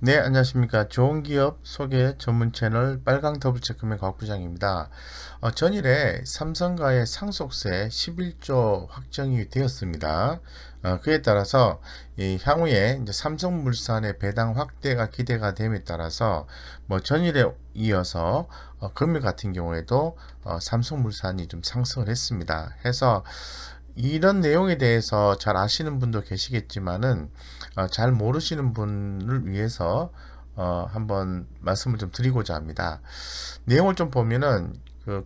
네, 안녕하십니까. 좋은 기업 소개 전문 채널 빨강 더블체크맨 과학부장입니다. 전일에 삼성과의 상속세 11조 확정이 되었습니다. 그에 따라서 이 향후에 이제 삼성물산의 배당 확대가 기대가 됨에 따라서 뭐 전일에 이어서 금일 같은 경우에도 삼성물산이 좀 상승을 했습니다. 해서 이런 내용에 대해서 잘 아시는 분도 계시겠지만은 잘 모르시는 분을 위해서 한번 말씀을 좀 드리고자 합니다. 내용을 좀 보면은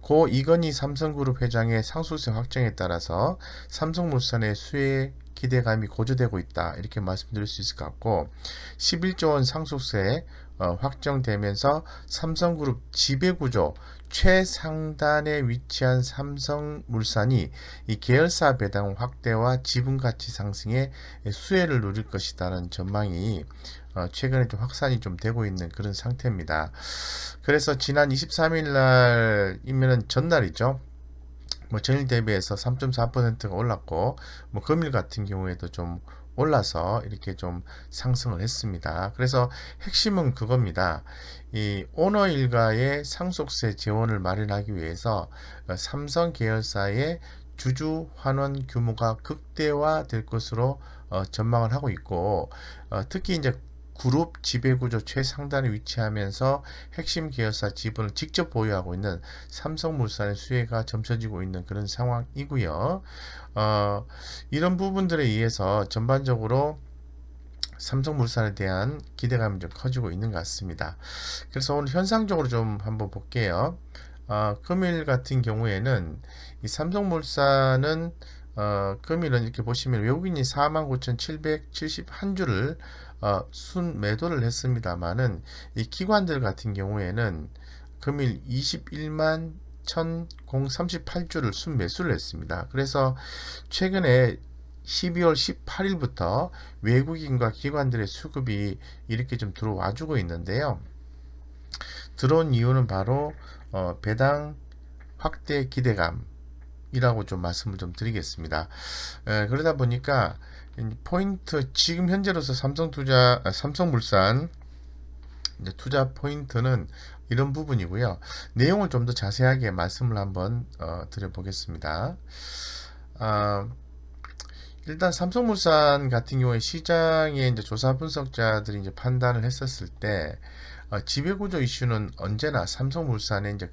고 이건희 삼성그룹 회장의 상속세 확정에 따라서 삼성물산의 수혜 기대감이 고조되고 있다 이렇게 말씀드릴 수 있을 것 같고 11조 원 상속세 확정되면서 삼성그룹 지배구조 최상단에 위치한 삼성물산이 이 계열사 배당 확대와 지분가치 상승에 수혜를 누릴 것이라는 전망이 최근에 좀 확산이 좀 되고 있는 그런 상태입니다. 그래서 지난 23일 날이면 전날이죠. 뭐 전일 대비해서 3.4%가 올랐고 뭐 금일 같은 경우에도 좀 올라서 이렇게 좀 상승을 했습니다. 그래서 핵심은 그겁니다. 이 오너 일가의 상속세 재원을 마련하기 위해서 삼성 계열사의 주주 환원 규모가 극대화될 것으로 전망을 하고 있고 특히 이제 그룹 지배구조 최상단에 위치하면서 핵심 계열사 지분을 직접 보유하고 있는 삼성물산의 수혜가 점쳐지고 있는 그런 상황이고요. 이런 부분들에 의해서 전반적으로 삼성물산에 대한 기대감이 좀 커지고 있는 것 같습니다. 그래서 오늘 현상적으로 좀 한번 볼게요. 금일 같은 경우에는 이 삼성물산은 금일은 이렇게 보시면 외국인이 49,771주를 순 매도를 했습니다만은 이 기관들 같은 경우에는 금일 21만 1,038주를 순 매수를 했습니다. 그래서 최근에 12월 18일부터 외국인과 기관들의 수급이 이렇게 좀 들어와주고 있는데요. 들어온 이유는 바로 배당 확대 기대감이라고 좀 말씀을 좀 드리겠습니다. 그러다 보니까 포인트 지금 현재로서 삼성물산 투자 포인트는 이런 부분이고요. 내용을 좀 더 자세하게 말씀을 한번 드려보겠습니다. 아, 일단 삼성물산 같은 경우에 시장의 이제 조사 분석자들이 이제 판단을 했었을 때 지배구조 이슈는 언제나 삼성물산의 이제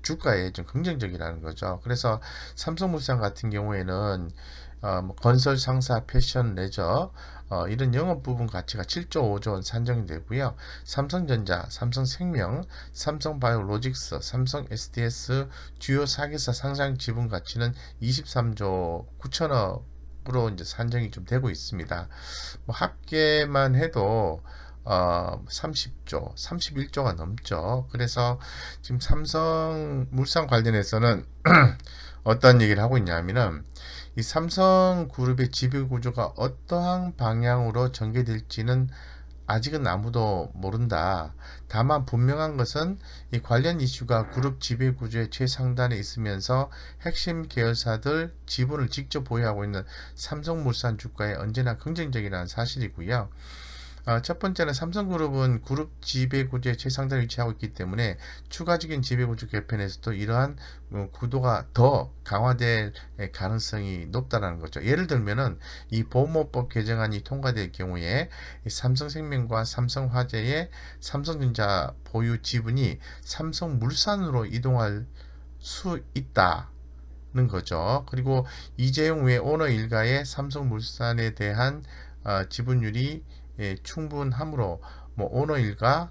주가에 좀 긍정적이라는 거죠. 그래서 삼성물산 같은 경우에는 뭐 건설, 상사, 패션, 레저 이런 영업 부분 가치가 7조 5조 원 산정이 되고요. 삼성전자, 삼성생명, 삼성바이오로직스, 삼성 SDS 주요 4개사 상장 지분 가치는 23조 9천억으로 이제 산정이 좀 되고 있습니다. 뭐 합계만 해도 30조, 31조가 넘죠. 그래서 지금 삼성물산 관련해서는 어떤 얘기를 하고 있냐면은 이 삼성그룹의 지배 구조가 어떠한 방향으로 전개될지는 아직은 아무도 모른다. 다만 분명한 것은 이 관련 이슈가 그룹 지배 구조의 최상단에 있으면서 핵심 계열사들 지분을 직접 보유하고 있는 삼성물산 주가에 언제나 긍정적이라는 사실이고요. 첫 번째는 삼성그룹은 그룹 지배구조의 최상단에 위치하고 있기 때문에 추가적인 지배구조 개편에서도 이러한 구도가 더 강화될 가능성이 높다는 거죠. 예를 들면은 이 보호법 개정안이 통과될 경우에 삼성생명과 삼성화재의 삼성전자 보유 지분이 삼성물산으로 이동할 수 있다는 거죠. 그리고 이재용 외 오너 일가의 삼성물산에 대한 지분율이 충분하므로 뭐 오너 일가가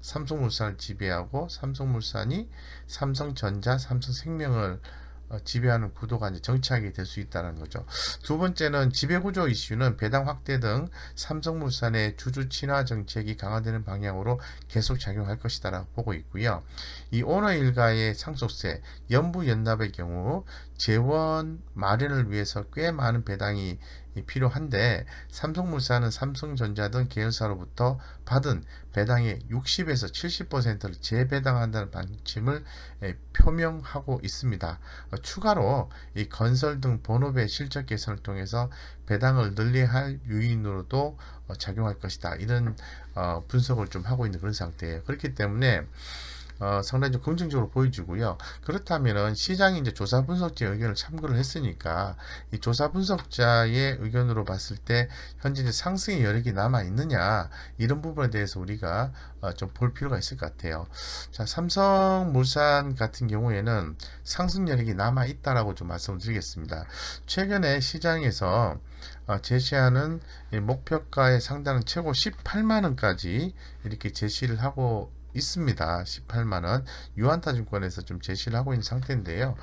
삼성물산을 지배하고 삼성물산이 삼성전자, 삼성생명을 지배하는 구도가 이제 정착이 될 수 있다는 거죠. 두 번째는 지배구조 이슈는 배당 확대 등 삼성물산의 주주 친화 정책이 강화되는 방향으로 계속 작용할 것이다라고 보고 있고요. 이 오너 일가의 상속세, 연부 연납의 경우 재원 마련을 위해서 꽤 많은 배당이 필요한데 삼성물산은 삼성전자 등 계열사로부터 받은 배당의 60에서 70%를 재배당한다는 방침을 표명하고 있습니다. 추가로 이 건설 등 본업의 실적 개선을 통해서 배당을 늘려야 할 요인으로도 작용할 것이다. 이런 분석을 좀 하고 있는 그런 상태예요. 그렇기 때문에 상당히 좀 긍정적으로 보여지고요. 그렇다면은 시장이 이제 조사 분석자의 의견을 참고를 했으니까 이 조사 분석자의 의견으로 봤을 때 현재 이제 상승의 여력이 남아 있느냐 이런 부분에 대해서 우리가 좀 볼 필요가 있을 것 같아요. 자, 삼성물산 같은 경우에는 상승 여력이 남아 있다라고 좀 말씀을 드리겠습니다. 최근에 시장에서 제시하는 목표가에 상당한 최고 18만 원까지 이렇게 제시를 하고 있습니다. 18만원 유한타증권에서 좀 제시를 하고 있는 상태인데요.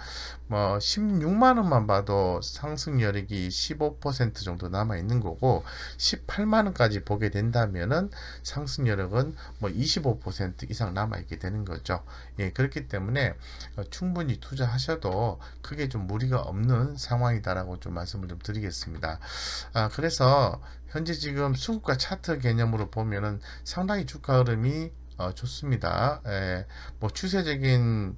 뭐 16만원만 봐도 상승 여력이 15% 정도 남아 있는 거고 18만원까지 보게 된다면은 상승 여력은 뭐 25% 이상 남아 있게 되는 거죠. 예, 그렇기 때문에 충분히 투자하셔도 크게 좀 무리가 없는 상황이다라고 좀 말씀을 좀 드리겠습니다. 그래서 현재 지금 수급과 차트 개념으로 보면은 상당히 주가 흐름이 좋습니다. 뭐 추세적인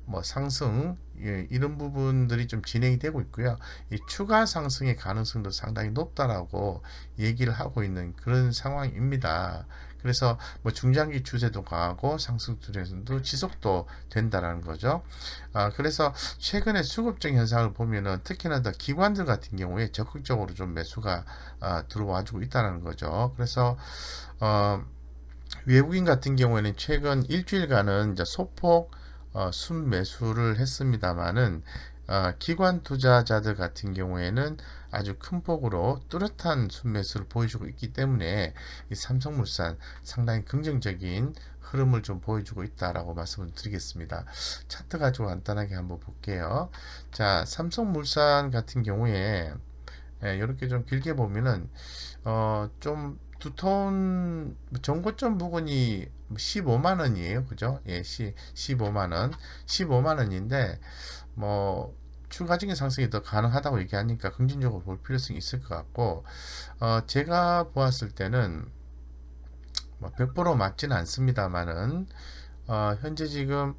뭐 상승 이런 부분들이 좀 진행이 되고 있고요. 이 추가 상승의 가능성도 상당히 높다라고 얘기를 하고 있는 그런 상황입니다. 그래서 뭐 중장기 추세도 강하고 상승 추세도 지속도 된다라는 거죠. 그래서 최근에 수급적 현상을 보면은 특히나 더 기관들 같은 경우에 적극적으로 좀 매수가 들어와주고 있다는 거죠. 그래서 외국인 같은 경우에는 최근 일주일간은 이제 소폭 순매수를 했습니다만은 기관 투자자들 같은 경우에는 아주 큰 폭으로 뚜렷한 순매수를 보여주고 있기 때문에 이 삼성물산 상당히 긍정적인 흐름을 좀 보여주고 있다라고 말씀을 드리겠습니다. 차트 가지고 간단하게 한번 볼게요. 자, 삼성물산 같은 경우에 이렇게 좀 길게 보면은 좀 두터운 정고점 부분이 15만 원이에요. 그죠? 예, 15만 원. 15만 원인데 뭐 추가적인 상승이 더 가능하다고 얘기하니까 긍정적으로 볼 필요성이 있을 것 같고 제가 보았을 때는 뭐 100% 맞지는 않습니다만은 현재 지금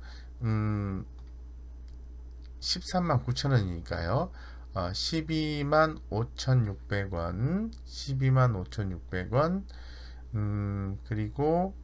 13만 9천 원이니까요. 12만 5,600원, 12만 5,600원, 그리고,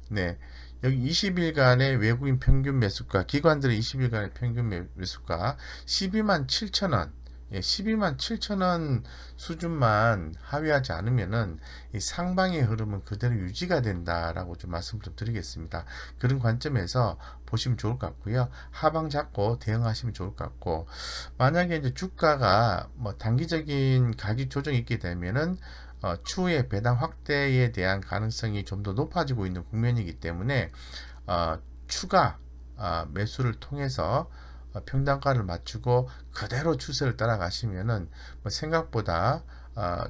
네, 여기 20일간의 외국인 평균 매수가, 기관들의 20일간의 평균 매수가 12만 7천 원, 예, 12만 7천 원 수준만 하회하지 않으면은 이 상방의 흐름은 그대로 유지가 된다라고 좀 말씀 좀 드리겠습니다. 그런 관점에서 보시면 좋을 것 같고요. 하방 잡고 대응하시면 좋을 것 같고, 만약에 이제 주가가 뭐 단기적인 가격 조정이 있게 되면은 추후에 배당 확대에 대한 가능성이 좀 더 높아지고 있는 국면이기 때문에 추가 매수를 통해서 평단가를 맞추고 그대로 추세를 따라가시면은 뭐 생각보다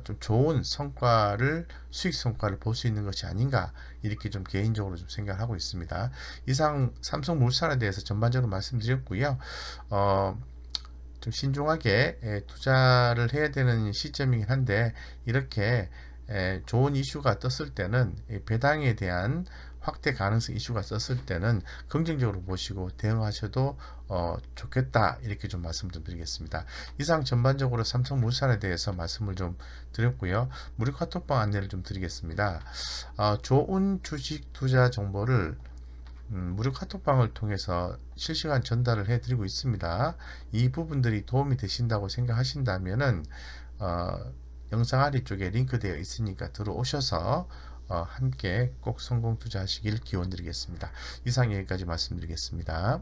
좀 좋은 성과를 수익 성과를 볼 수 있는 것이 아닌가 이렇게 좀 개인적으로 좀 생각을 하고 있습니다. 이상 삼성물산에 대해서 전반적으로 말씀드렸고요. 좀 신중하게 투자를 해야 되는 시점이긴 한데 이렇게 좋은 이슈가 떴을 때는 배당에 대한 확대 가능성 이슈가 떴을 때는 긍정적으로 보시고 대응하셔도 좋겠다 이렇게 좀 말씀 좀 드리겠습니다. 이상 전반적으로 삼성물산에 대해서 말씀을 좀 드렸고요. 무료 카톡방 안내를 좀 드리겠습니다. 좋은 주식 투자 정보를 무료 카톡방을 통해서 실시간 전달을 해드리고 있습니다. 이 부분들이 도움이 되신다고 생각하신다면은 영상 아래쪽에 링크되어 있으니까 들어오셔서 함께 꼭 성공 투자하시길 기원드리겠습니다. 이상 여기까지 말씀드리겠습니다.